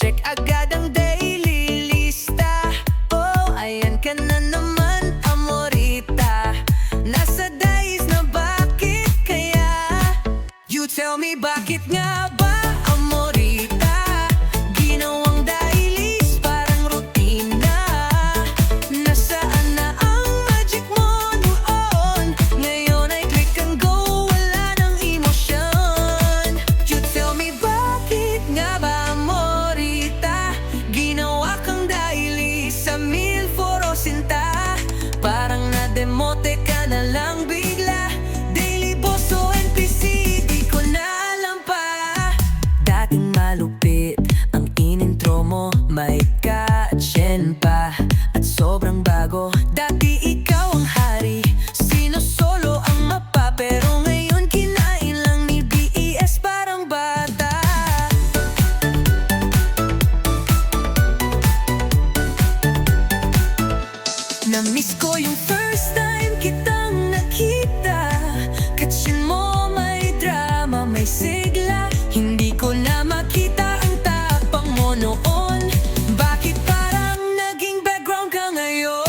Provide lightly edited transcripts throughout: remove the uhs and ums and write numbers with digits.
check agad ang daily lista. Oh, ayan ka na naman, amorita. Nasa dais na bakit kaya? You tell me bakit nga ba, amorita? Ginawang dailies parang rutina. Nasaan na ang magic mo noon? Ngayon ay click and go, wala nang emosyon. You tell me bakit nga ba, amorita? Ginawa kang dailies sa milforo sinta. Parang nademote ka na lang bigla. Daily boss o NPC, di ko na alam pa. Dating malupit ang inintro mo, may ka-chen pa at sobrang bago. Dati ikaw ang hari, sino solo ang mapa. Pero ngayon kinain lang ni BES parang bata. Na-miss ko yung first time kitang nakita. Katsin mo may drama, may sigla. Hindi ko na makita ang tapang mo noon. Bakit parang naging background ka ngayon?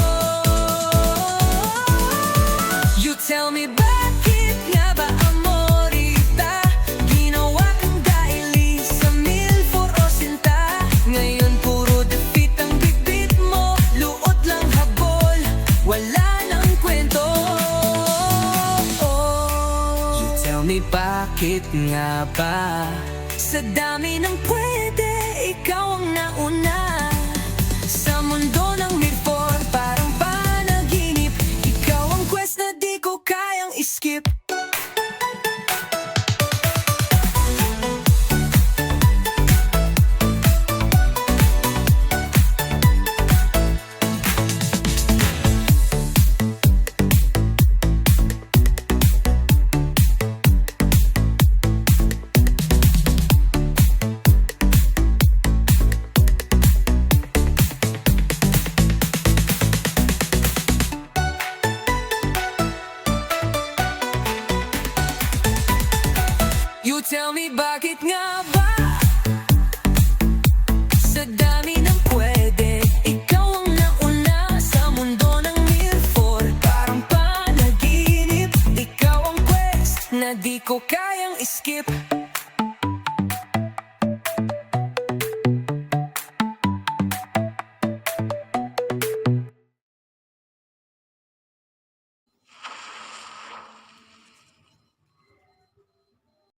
You tell me bakit nga ba, amorita? Ginawa kang dailies sa milforo sinta. Ngayon puro defeat ang bibit mo. Luot lang habol, wala nang kwento. You tell me bakit nga ba, sa dami ng